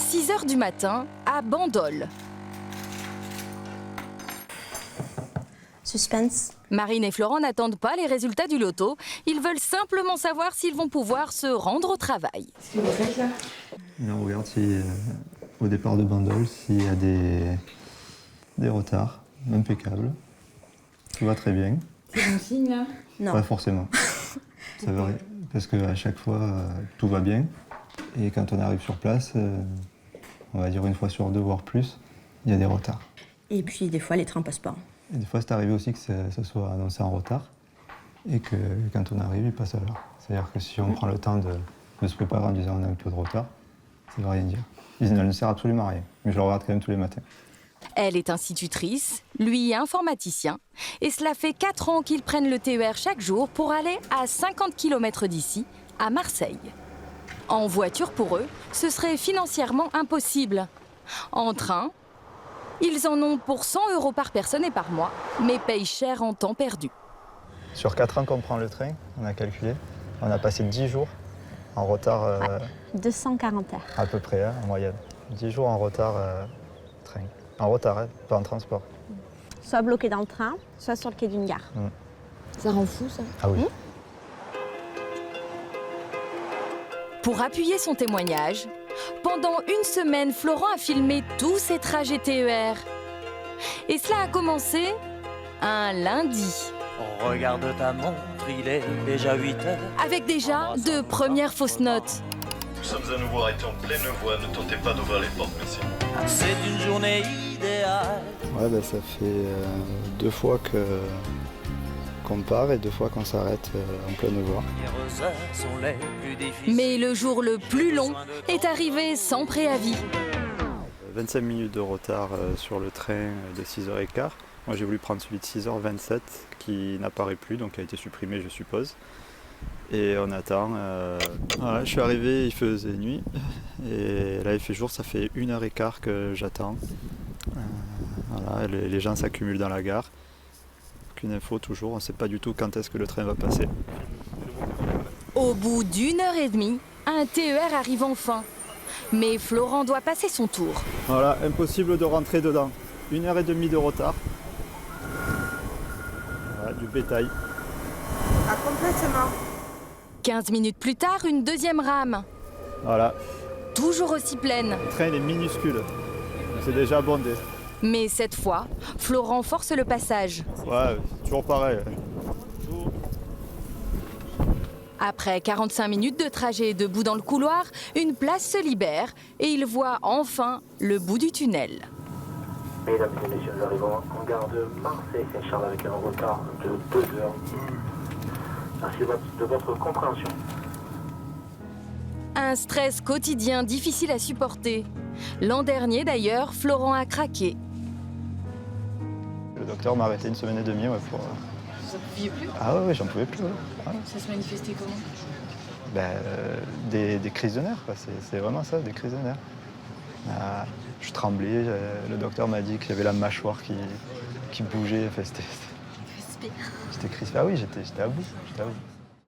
6 h du matin à Bandol. Suspense. Marine et Florent n'attendent pas les résultats du loto. Ils veulent simplement savoir s'ils vont pouvoir se rendre au travail. Qu'est-ce que vous faites là? On regarde si, au départ de Bandol s'il y a des retards impeccables. Tout va très bien. C'est bon signe là? Non. Pas forcément. Ça varie, parce qu'à chaque fois, tout va bien. Et quand on arrive sur place, on va dire une fois sur deux, voire plus, il y a des retards. Et puis des fois, les trains passent pas. Et des fois, c'est arrivé aussi que ça soit annoncé en retard et que quand on arrive, il passe à l'heure. C'est-à-dire que si on prend le temps de se préparer en disant on a un peu de retard, ça ne veut rien dire. Elle ne sert absolument à rien, mais je le regarde quand même tous les matins. Elle est institutrice, lui informaticien, et cela fait 4 ans qu'ils prennent le TER chaque jour pour aller à 50 km d'ici, à Marseille. En voiture, pour eux, ce serait financièrement impossible. En train, ils en ont pour 100 € par personne et par mois, mais payent cher en temps perdu. Sur 4 ans qu'on prend le train, on a calculé, on a passé 10 jours en retard, 240 heures. à peu près, en moyenne. 10 jours en retard train. En retard, pas en transport. Soit bloqué dans le train, soit sur le quai d'une gare. Ça rend fou ça. Ah oui. Pour appuyer son témoignage, pendant une semaine, Florent a filmé tous ses trajets TER. Et cela a commencé un lundi, Regarde ta montre, il est déjà 8 heures. avec déjà de premières fausses notes. Nous sommes à nouveau arrêtés en pleine voie, ne tentez pas d'ouvrir les portes, messieurs. C'est une journée idéale. Ouais, ça fait 2 fois qu'on part et 2 fois qu'on s'arrête en pleine voie. Les heures sont les plus difficiles. Mais le jour le plus long est arrivé sans préavis. 25 minutes de retard sur le train de 6h15. Moi j'ai voulu prendre celui de 6h27 qui n'apparaît plus, donc qui a été supprimé je suppose. Et on attend. Voilà, je suis arrivé, il faisait nuit. Et là il fait jour, ça fait 1h15 que j'attends. Voilà, les gens s'accumulent dans la gare. Aucune info toujours, on ne sait pas du tout quand est-ce que le train va passer. Au bout d'1 h 30, un TER arrive enfin. Mais Florent doit passer son tour. Voilà, impossible de rentrer dedans. 1h30 de retard. Voilà, du bétail. Ah, complètement. 15 minutes plus tard, une deuxième rame. Voilà, Toujours aussi pleine. le train il est minuscule. C'est déjà bondé. Mais cette fois, Florent force le passage. Ouais, toujours pareil. Après 45 minutes de trajet debout dans le couloir, une place se libère et il voit enfin le bout du tunnel. Mesdames et messieurs, nous arrivons en gare de Marseille-Saint-Charles avec un retard de 2 heures. Merci de votre compréhension. Un stress quotidien difficile à supporter. L'an dernier d'ailleurs, Florent a craqué. Le docteur m'a arrêté 1 semaine et demie pour... Vous en pouviez plus? Ah ouais, j'en pouvais plus. Ouais. Ça se manifestait comment? Des crises de nerfs, quoi. C'est vraiment ça, des crises de nerfs. Je tremblais, le docteur m'a dit que j'avais la mâchoire qui bougeait. Enfin, j'étais crispé. Ah oui, j'étais à bout.